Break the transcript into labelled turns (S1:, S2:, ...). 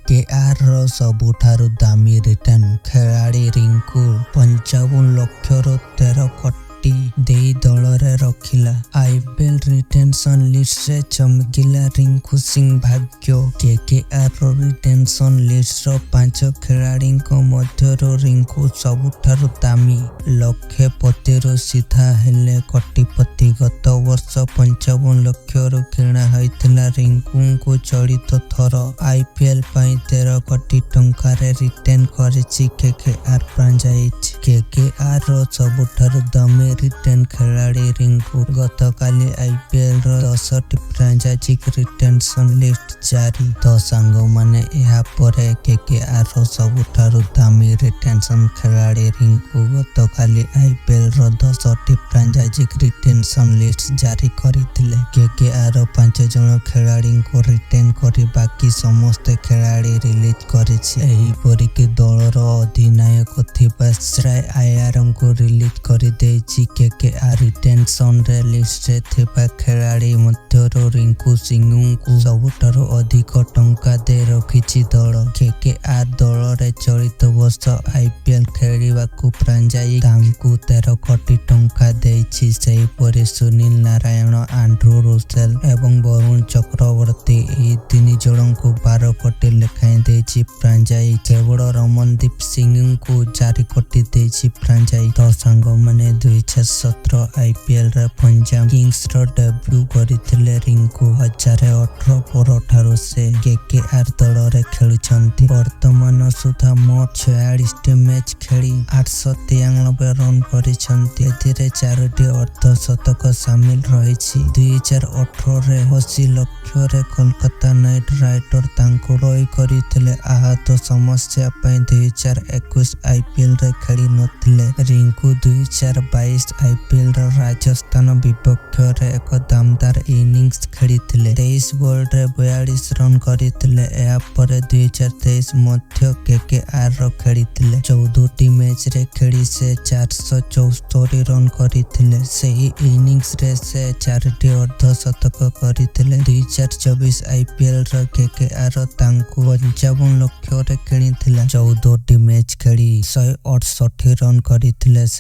S1: KKR ର ସବୁଠାରୁ ଦାମୀ ରିଟର୍ନ ଖେଳାଳି ରିଙ୍କୁ 55 ଲକ୍ଷରୁ 13 କୋଟି ଦେଇ ଦଳରେ ରଖିଲା। ଆଇପିଏଲ ରିଟେନସନ ଲିଷ୍ଟରେ ଚମକିଲା ରିଙ୍କୁ ସିଂ ଭାଗ୍ୟ। କେକେଆର ର ରିଟେନସନ ଲିଷ୍ଟର 5 ଖେଳାଳିଙ୍କ ମଧ୍ୟରୁ ରିଙ୍କୁ ସବୁଠାରୁ ଦାମୀ। ଲକ୍ଷପତିରୁ ସିଧା ହେଲେ କୋଟିପତି। ଗତ ବର୍ଷ 55 ଲକ୍ଷରୁ କିଣା ହୋଇଥିଲା ରିଙ୍କୁଙ୍କୁ। ଚଳିତ ଥର ଆଇପିଏଲ ପାଇଁ 13 କୋଟି ଟଙ୍କାରେ ରିଟେନ କରିଛି କେକେଆର ଫ୍ରାଞ୍ଚାଇଜ। କେକେଆର ର ସବୁଠାରୁ ଦାମୀ ରିଟେନ ଖେଳାଳି ରିଙ୍କୁ। ଗତକାଲି ଆଇପିଏଲ ର 10ଟି ଫ୍ରାଞ୍ଚାଇଜ ରିଟେନସନ ଲିଷ୍ଟ ଜାରି। ତ ସାଙ୍ଗମାନେ, ଏହା ପରେ କେକେଆର ର ସବୁଠାରୁ ଦାମୀ ରିଟେନସନ ଖେଳାଳି ରିଙ୍କୁ ଗତକାଲି ଆଇପିଏଲ ର 10ଟି ଫ୍ରାଞ୍ଚାଇଜ ରିଟେନସନ ଲିଷ୍ଟ ଜାରି କରିଥିଲେ। କେକେଆର 5 ଜଣ ଖେଳାଳିଙ୍କୁ ରିଟେନ କରି ବାକି ସମସ୍ତ ଖେଳାଳି ରିଲିଜ କରିଛି। ଏହିପରିକି ଦଳର ଅଧିନାୟକ ଥିବା ଶ୍ରେୟ ଆୟାରଙ୍କୁ ରିଲିଜ କରିଦେଇଛି। କେକେଆର ରିଟେନସନ ଲିଷ୍ଟରେ ଥିବା ଖେଳାଳି ମଧ୍ୟରୁ ରିଙ୍କୁ ସିଂଙ୍କୁ ସବୁଠାରୁ ଅଧିକ ଟଙ୍କା ଦେଇ ରଖିଛି ଦଳ। କେକେଆର ଦଳରେ ଚଳିତ ବର୍ଷ ଆଇପିଏଲ ଖେଳିବାକୁ ଫ୍ରାଞ୍ଚାଇଜ ତାଙ୍କୁ 13 କୋଟି ଟଙ୍କା ଦେଇଛି। ସେହିପରି ସୁନୀଲ ନାରାୟଣ, ଆଣ୍ଡ୍ରୁ ରୁସେଲ ଏବଂ ବରୁଣ ଚକ୍ରବର୍ତ୍ତୀ ଏହି 3 ଜଣଙ୍କୁ 12 କୋଟି ଲେଖାଏଁ ଦେଇଛି ଫ୍ରାଞ୍ଚାଇଜ। କେବଳ ରମନଦୀପ ସିଂଙ୍କୁ 4 କୋଟି ଦେଇଛି ଫ୍ରାଞ୍ଚାଇଜ। ତ ସାଙ୍ଗମାନେ, 2017 ଆଇପିଏଲରେ ପଞ୍ଜାବ କିଙ୍ଗସର ଡେବ୍ୟୁ କରିଥିଲେ ରିଙ୍କୁ। 2018 ପରଠାରୁ ସେ କେକେଆର ଦଳରେ ଖେଳୁଛନ୍ତି। ବର୍ତ୍ତମାନ ସୁଦ୍ଧା ମୋଟ 46ଟି ମ୍ୟାଚ୍ ଖେଳି 893 ରନ୍ କରିଛନ୍ତି। ଏଥିରେ 4ଟି ଅର୍ଦ୍ଧଶତକ ସାମିଲ ରହିଛି। 2018ରେ 80 ଲକ୍ଷରେ କୋଲକାତା ନାଇଟ୍ ରାଇଡର୍ସ ତାଙ୍କୁ କ୍ରୟ କରିଥିଲେ। ଆହତ ସମସ୍ୟା ପାଇଁ 2021 ଆଇପିଏଲରେ ଖେଳି ନଥିଲେ। ରିଙ୍କୁ 2022 ଆଇପିଏଲର ରାଜସ୍ଥାନ ବିପକ୍ଷରେ ଏକ ଦମଦାର ଇନିଂସ ଖେଳିଥିଲେ। 23 ବଲରେ 42 ରନ୍ କରିଥିଲେ। ଏହାପରେ 2023 ମଧ୍ୟ କେକେଆର ଖେଳିଥିଲେ। 14ଟି ମ୍ୟାଚରେ ଖେଳି ସେ 474 ରନ୍ କରିଥିଲେ। ସେହି ଇନିଂସରେ ସେ 4ଟି ଅର୍ଦ୍ଧଶତକ କରିଥିଲେ। 2024 ଆଇପିଏଲର କେକେଆର ତାଙ୍କୁ 55 ଲକ୍ଷରେ କିଣିଥିଲା। 14ଟି ମ୍ୟାଚ୍ ଖେଳି 168 ରନ୍ କରିଥିଲେ।